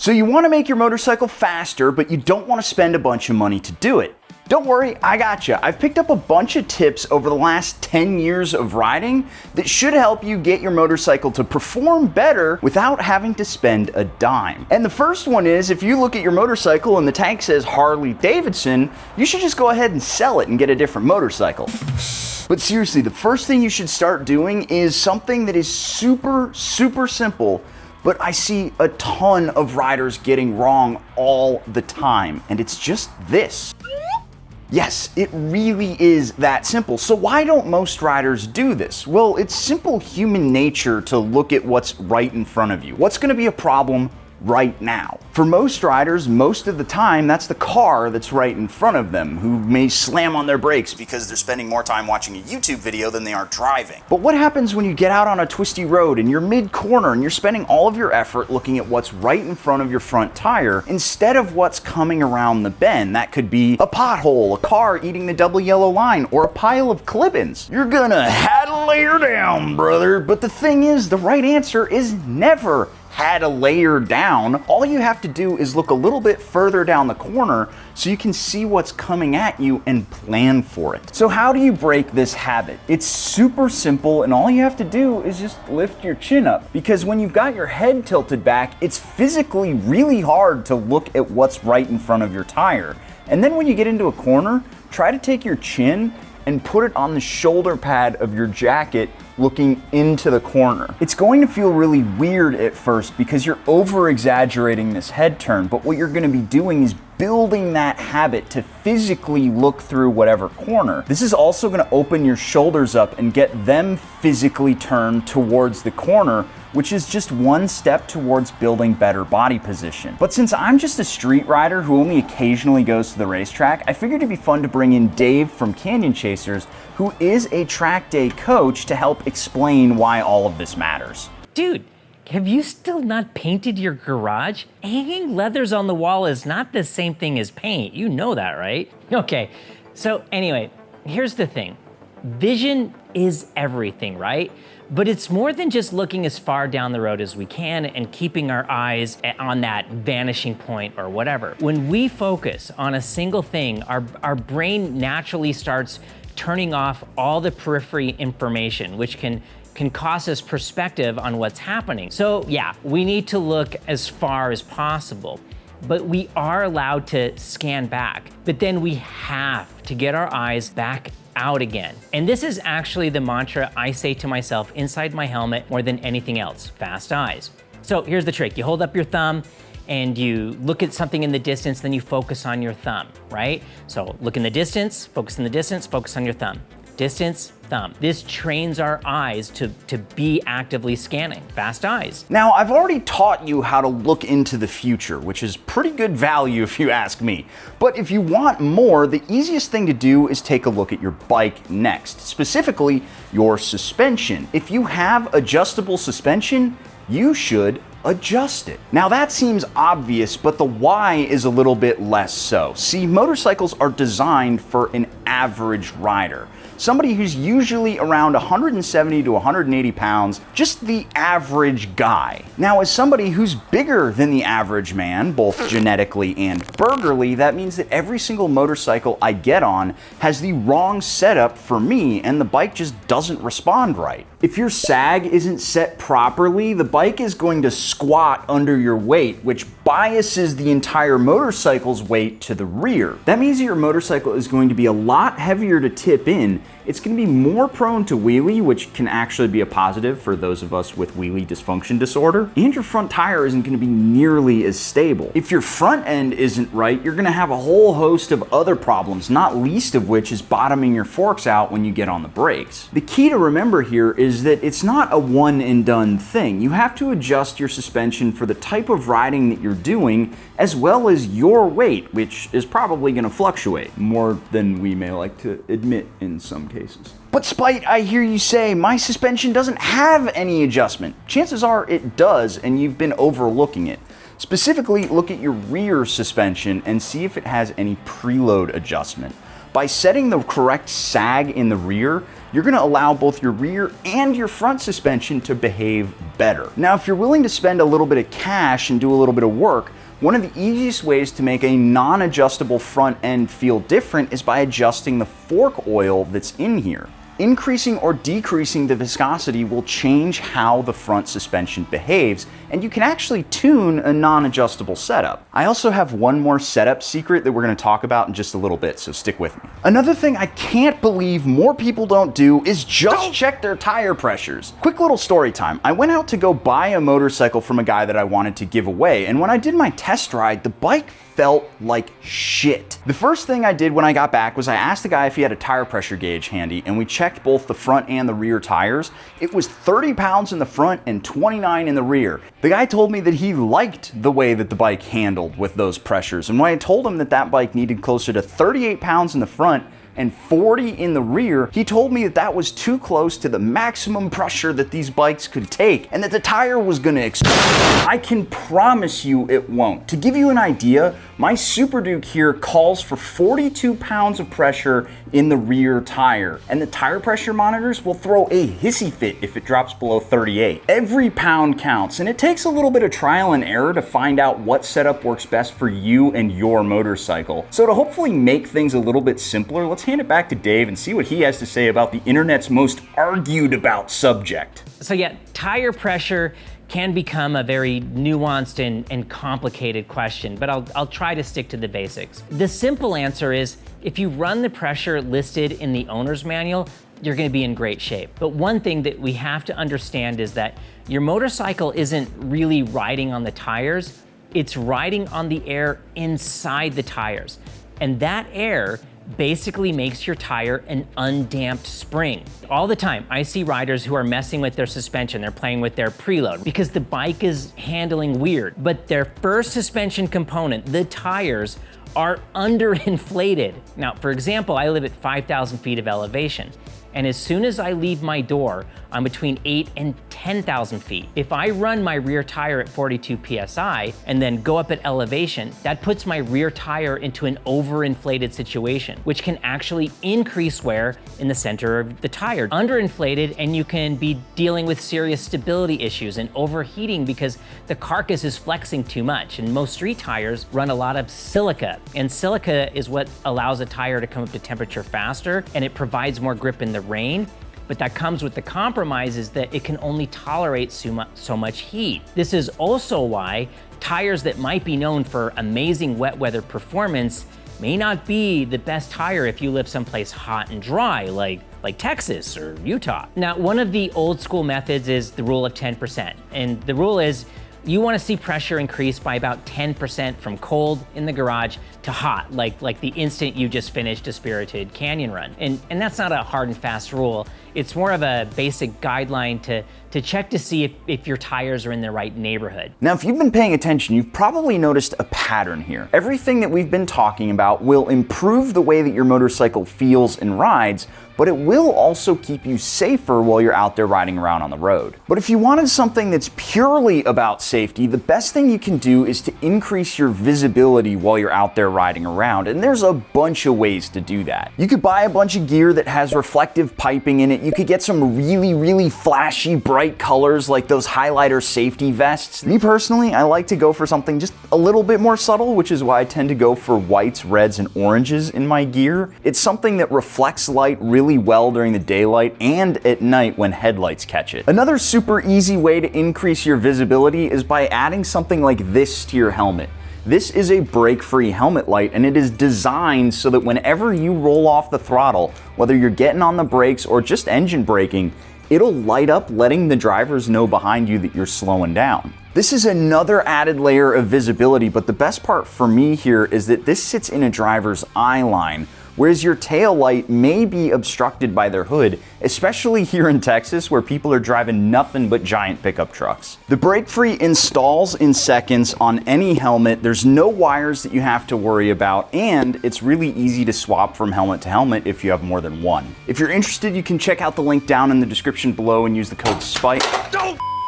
So you want to make your motorcycle faster, but you don't want to spend a bunch of money to do it. Don't worry, I gotcha. I've picked up a bunch of tips over the last 10 years of riding that should help you get your motorcycle to perform better without having to spend a dime. And the first one is, if you look at your motorcycle and the tag says Harley Davidson, you should just go ahead and sell it and get a different motorcycle. But seriously, the first thing you should start doing is something that is super simple, but I see a ton of riders getting wrong all the time, and it's just this. Yes, it really is that simple. So why don't most riders do this? Well, it's simple human nature to look at what's right in front of you. What's gonna be a problem right now? For most riders, most of the time, that's the car that's right in front of them, who may slam on their brakes because they're spending more time watching a YouTube video than they are driving. But what happens when you get out on a twisty road and you're mid-corner and you're spending all of your effort looking at what's right in front of your front tire instead of what's coming around the bend? That could be a pothole, a car eating the double yellow line, or a pile of clip-ins. You're gonna had to layer down, brother. But the thing is, the right answer is never had to layer down. All you have to do is look a little bit further down the corner so you can see what's coming at you and plan for it. So how do you break this habit? It's super simple, and all you have to do is just lift your chin up. Because when you've got your head tilted back, it's physically really hard to look at what's right in front of your tire. And then when you get into a corner, try to take your chin and put it on the shoulder pad of your jacket looking into the corner. It's going to feel really weird at first because you're over exaggerating this head turn, but what you're gonna be doing is building that habit to physically look through whatever corner. This is also gonna open your shoulders up and get them physically turned towards the corner, which is just one step towards building better body position. But since I'm just a street rider who only occasionally goes to the racetrack, I figured it'd be fun to bring in Dave from Canyon Chasers, who is a track day coach, to help explain why all of this matters. Dude, have you still not painted your garage? Hanging leathers on the wall is not the same thing as paint. You know that, right? Okay, so anyway, here's the thing. Vision is everything, right? But it's more than just looking as far down the road as we can and keeping our eyes on that vanishing point or whatever. When we focus on a single thing, our brain naturally starts turning off all the periphery information, which can cost us perspective on what's happening. So yeah, we need to look as far as possible, but we are allowed to scan back. But then we have to get our eyes back out again. And this is actually the mantra I say to myself inside my helmet more than anything else: fast eyes. So here's the trick. You hold up your thumb and you look at something in the distance, then you focus on your thumb, right? So look in the distance, focus in the distance, focus on your thumb. Distance, thumb. This trains our eyes to be actively scanning. Fast eyes. Now, I've already taught you how to look into the future, which is pretty good value if you ask me. But if you want more, the easiest thing to do is take a look at your bike next, specifically your suspension. If you have adjustable suspension, you should adjust it. Now that seems obvious, but the why is a little bit less so. See, motorcycles are designed for an average rider. Somebody who's usually around 170 to 180 pounds, just the average guy. Now, as somebody who's bigger than the average man, both genetically and burgerly, that means that every single motorcycle I get on has the wrong setup for me, and the bike just doesn't respond right. If your sag isn't set properly, the bike is going to squat under your weight, which biases the entire motorcycle's weight to the rear. That means that your motorcycle is going to be a lot heavier to tip in. It's going to be more prone to wheelie, which can actually be a positive for those of us with wheelie dysfunction disorder. And your front tire isn't going to be nearly as stable. If your front end isn't right, you're going to have a whole host of other problems, not least of which is bottoming your forks out when you get on the brakes. The key to remember here is that it's not a one and done thing. You have to adjust your suspension for the type of riding that you're doing, as well as your weight, which is probably going to fluctuate more than we may like to admit in some cases. But Spite, I hear you say, my suspension doesn't have any adjustment. Chances are it does, and you've been overlooking it. Specifically, look at your rear suspension and see if it has any preload adjustment. By setting the correct sag in the rear, you're gonna allow both your rear and your front suspension to behave better. Now, if you're willing to spend a little bit of cash and do a little bit of work, one of the easiest ways to make a non-adjustable front end feel different is by adjusting the fork oil that's in here. Increasing or decreasing the viscosity will change how the front suspension behaves, and you can actually tune a non-adjustable setup. I also have one more setup secret that we're going to talk about in just a little bit, so stick with me. Another thing I can't believe more people don't do is just check their tire pressures. Quick little story time. I went out to go buy a motorcycle from a guy that I wanted to give away, and when I did my test ride, the bike felt like shit. The first thing I did when I got back was I asked the guy if he had a tire pressure gauge handy, and we checked both the front and the rear tires. It was 30 pounds in the front and 29 in the rear. The guy told me that he liked the way that the bike handled with those pressures, and when I told him that that bike needed closer to 38 pounds in the front and 40 in the rear, he told me that that was too close to the maximum pressure that these bikes could take and that the tire was gonna explode. I can promise you it won't. To give you an idea, my Super Duke here calls for 42 pounds of pressure in the rear tire, and the tire pressure monitors will throw a hissy fit if it drops below 38. Every pound counts, and it takes a little bit of trial and error to find out what setup works best for you and your motorcycle. So to hopefully make things a little bit simpler, let's hand it back to Dave and see what he has to say about the internet's most argued about subject. So yeah, tire pressure can become a very nuanced and complicated question, but I'll try to stick to the basics. The simple answer is, if you run the pressure listed in the owner's manual, you're gonna be in great shape. But one thing that we have to understand is that your motorcycle isn't really riding on the tires, it's riding on the air inside the tires. And that air basically makes your tire an undamped spring. All the time, I see riders who are messing with their suspension. They're playing with their preload because the bike is handling weird. But their first suspension component, the tires, are underinflated. Now, for example, I live at 5,000 feet of elevation. And as soon as I leave my door, I'm between 8 and 10,000 feet. If I run my rear tire at 42 PSI and then go up at elevation, that puts my rear tire into an overinflated situation, which can actually increase wear in the center of the tire. Underinflated, and you can be dealing with serious stability issues and overheating because the carcass is flexing too much. And most street tires run a lot of silica, and silica is what allows a tire to come up to temperature faster, and it provides more grip in the rain. But that comes with the compromise is that it can only tolerate so much heat. This is also why tires that might be known for amazing wet weather performance may not be the best tire if you live someplace hot and dry, like Texas or Utah. Now, one of the old school methods is the rule of 10%. And the rule is you want to see pressure increase by about 10% from cold in the garage to hot, like the instant you just finished a spirited canyon run. And that's not a hard and fast rule. It's more of a basic guideline to check to see if your tires are in the right neighborhood. Now, if you've been paying attention, you've probably noticed a pattern here. Everything that we've been talking about will improve the way that your motorcycle feels and rides, but it will also keep you safer while you're out there riding around on the road. But if you wanted something that's purely about safety, the best thing you can do is to increase your visibility while you're out there riding around, and there's a bunch of ways to do that. You could buy a bunch of gear that has reflective piping in it. You could get some really flashy, bright colors like those highlighter safety vests. Me personally, I like to go for something just a little bit more subtle, which is why I tend to go for whites, reds, and oranges in my gear. It's something that reflects light really well during the daylight and at night when headlights catch it. Another super easy way to increase your visibility is by adding something like this to your helmet. This is a BrakeFree helmet light, and it is designed so that whenever you roll off the throttle, whether you're getting on the brakes or just engine braking, it'll light up, letting the drivers know behind you that you're slowing down. This is another added layer of visibility, but the best part for me here is that this sits in a driver's eye line, whereas your tail light may be obstructed by their hood, especially here in Texas where people are driving nothing but giant pickup trucks. The BrakeFree installs in seconds on any helmet. There's no wires that you have to worry about, and it's really easy to swap from helmet to helmet if you have more than one. If you're interested, you can check out the link down in the description below and use the code SPIKE.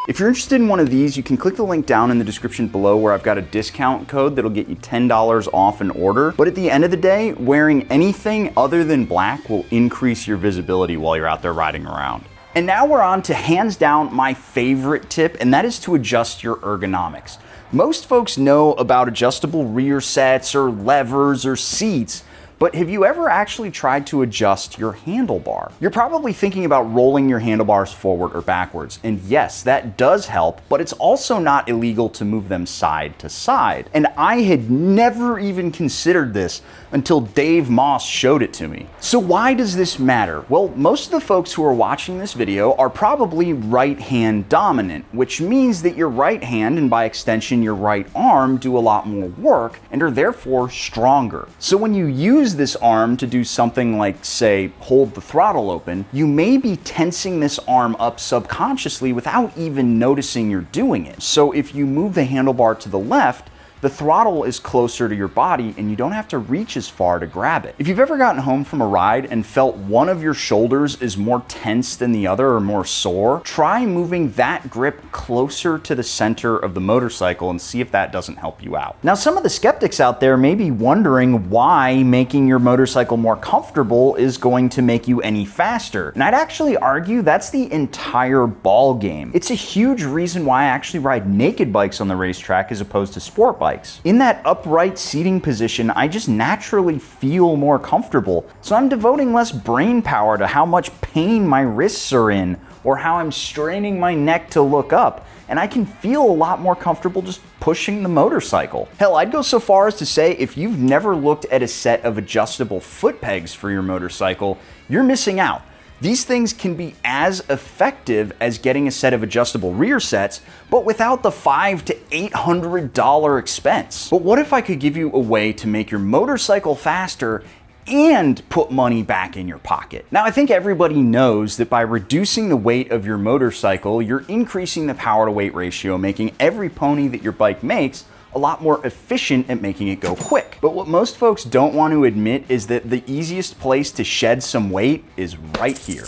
If you're interested in one of these, you can click the link down in the description below where I've got a discount code that'll get you $10 off an order. But at the end of the day, wearing anything other than black will increase your visibility while you're out there riding around. And now we're on to hands down my favorite tip, and that is to adjust your ergonomics. Most folks know about adjustable rear sets or levers or seats, but have you ever actually tried to adjust your handlebar? You're probably thinking about rolling your handlebars forward or backwards, and yes, that does help, but it's also not illegal to move them side to side. And I had never even considered this until Dave Moss showed it to me. So why does this matter? Well, most of the folks who are watching this video are probably right hand dominant, which means that your right hand, and by extension your right arm, do a lot more work and are therefore stronger. So when you use this arm to do something like, say, hold the throttle open, you may be tensing this arm up subconsciously without even noticing you're doing it. So if you move the handlebar to the left, the throttle is closer to your body and you don't have to reach as far to grab it. If you've ever gotten home from a ride and felt one of your shoulders is more tense than the other or more sore, try moving that grip closer to the center of the motorcycle and see if that doesn't help you out. Now, some of the skeptics out there may be wondering why making your motorcycle more comfortable is going to make you any faster. And I'd actually argue that's the entire ball game. It's a huge reason why I actually ride naked bikes on the racetrack as opposed to sport bikes. In that upright seating position, I just naturally feel more comfortable, so I'm devoting less brain power to how much pain my wrists are in or how I'm straining my neck to look up, and I can feel a lot more comfortable just pushing the motorcycle. Hell, I'd go so far as to say if you've never looked at a set of adjustable foot pegs for your motorcycle, you're missing out. These things can be as effective as getting a set of adjustable rear sets, but without the $500 to $800 expense. But what if I could give you a way to make your motorcycle faster and put money back in your pocket? Now, I think everybody knows that by reducing the weight of your motorcycle, you're increasing the power to weight ratio, making every pony that your bike makes a lot more efficient at making it go quick. But what most folks don't want to admit is that the easiest place to shed some weight is right here.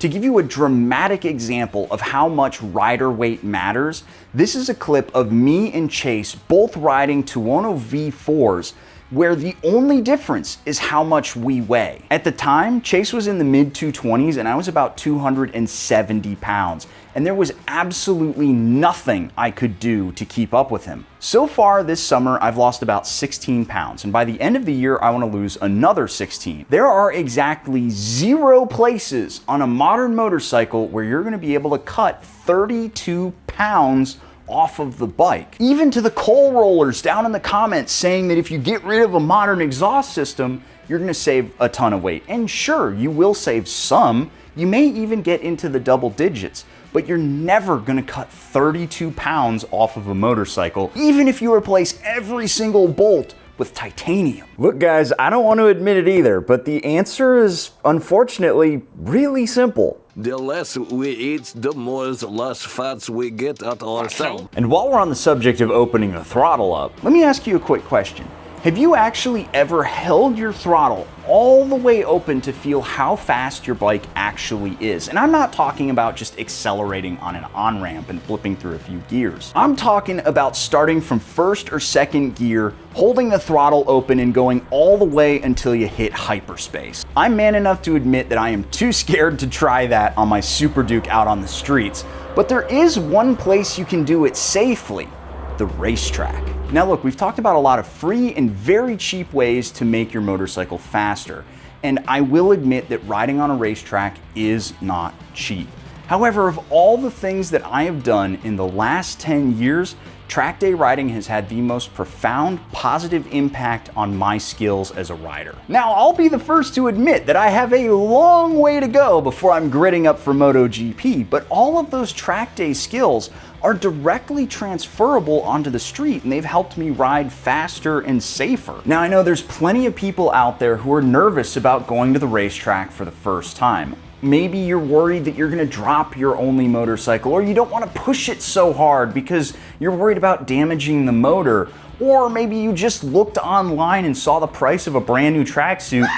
To give you a dramatic example of how much rider weight matters, this is a clip of me and Chase both riding Tuono V4s, where the only difference is how much we weigh. At the time, Chase was in the mid 220s and I was about 270 pounds, and there was absolutely nothing I could do to keep up with him. So far this summer, I've lost about 16 pounds, and by the end of the year, I want to lose another 16. There are exactly 0 places on a modern motorcycle where you're going to be able to cut 32 pounds off of the bike. Even to the coal rollers down in the comments saying that if you get rid of a modern exhaust system, you're gonna save a ton of weight. And sure, you will save some. You may even get into the double digits, but you're never gonna cut 32 pounds off of a motorcycle, even if you replace every single bolt with titanium. Look guys, I don't want to admit it either, but the answer is unfortunately really simple. The less we eat, the more less fats we get at ourselves. And while we're on the subject of opening the throttle up, let me ask you a quick question. Have you actually ever held your throttle all the way open to feel how fast your bike actually is? And I'm not talking about just accelerating on an on-ramp and flipping through a few gears. I'm talking about starting from first or second gear, holding the throttle open and going all the way until you hit hyperspace. I'm man enough to admit that I am too scared to try that on my Super Duke out on the streets, but there is one place you can do it safely: the racetrack. Now look, we've talked about a lot of free and very cheap ways to make your motorcycle faster, and I will admit that riding on a racetrack is not cheap. However, of all the things that I have done in the last 10 years, track day riding has had the most profound positive impact on my skills as a rider. Now, I'll be the first to admit that I have a long way to go before I'm gritting up for MotoGP, but all of those track day skills are directly transferable onto the street, and they've helped me ride faster and safer. Now, I know there's plenty of people out there who are nervous about going to the racetrack for the first time. Maybe you're worried that you're gonna drop your only motorcycle, or you don't wanna push it so hard because you're worried about damaging the motor, or maybe you just looked online and saw the price of a brand new tracksuit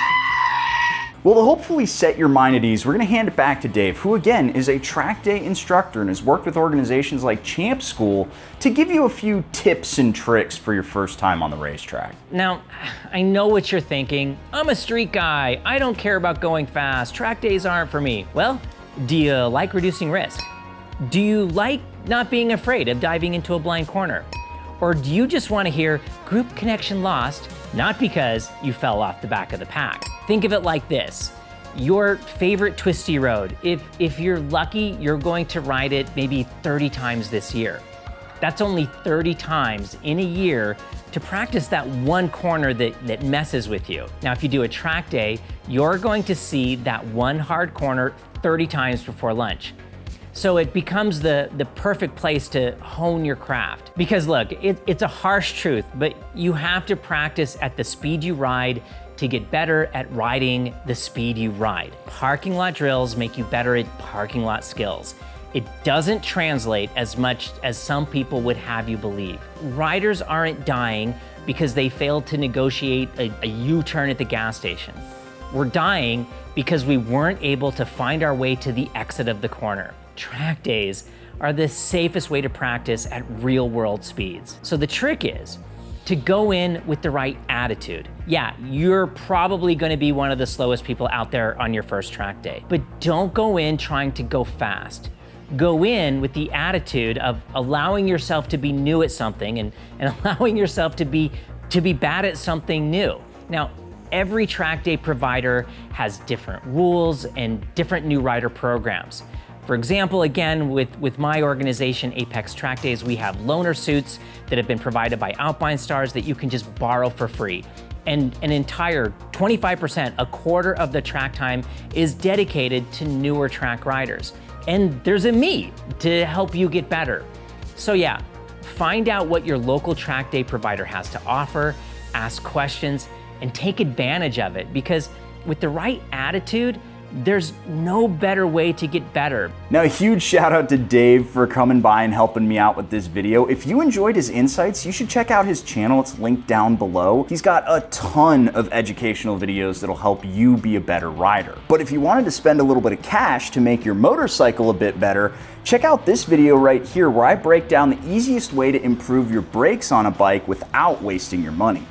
Well, to hopefully set your mind at ease, we're going to hand it back to Dave, who again is a track day instructor and has worked with organizations like Champ School to give you a few tips and tricks for your first time on the racetrack. Now, I know what you're thinking. I'm a street guy. I don't care about going fast. Track days aren't for me. Well, do you like reducing risk? Do you like not being afraid of diving into a blind corner? Or do you just want to hear group connection lost, not because you fell off the back of the pack? Think of it like this. Your favorite twisty road, if you're lucky, you're going to ride it maybe 30 times this year. That's only 30 times in a year to practice that one corner that messes with you. Now, if you do a track day, you're going to see that one hard corner 30 times before lunch. So it becomes the perfect place to hone your craft. Because look, it's a harsh truth, but you have to practice at the speed you ride to get better at riding the speed you ride. Parking lot drills make you better at parking lot skills. It doesn't translate as much as some people would have you believe. Riders aren't dying because they failed to negotiate a U-turn at the gas station. We're dying because we weren't able to find our way to the exit of the corner. Track days are the safest way to practice at real-world speeds. So the trick is to go in with the right attitude. Yeah, you're probably gonna be one of the slowest people out there on your first track day, but don't go in trying to go fast. Go in with the attitude of allowing yourself to be new at something and allowing yourself to be bad at something new. Now, every track day provider has different rules and different new rider programs. For example, again, with my organization, Apex Track Days, we have loaner suits that have been provided by Alpine Stars that you can just borrow for free. And an entire 25%, a quarter of the track time is dedicated to newer track riders. And there's a me to help you get better. So yeah, find out what your local track day provider has to offer, ask questions, and take advantage of it, because with the right attitude, there's no better way to get better. Now, a huge shout out to Dave for coming by and helping me out with this video. If you enjoyed his insights, you should check out his channel. It's linked down below. He's got a ton of educational videos that'll help you be a better rider. But if you wanted to spend a little bit of cash to make your motorcycle a bit better, check out this video right here where I break down the easiest way to improve your brakes on a bike without wasting your money.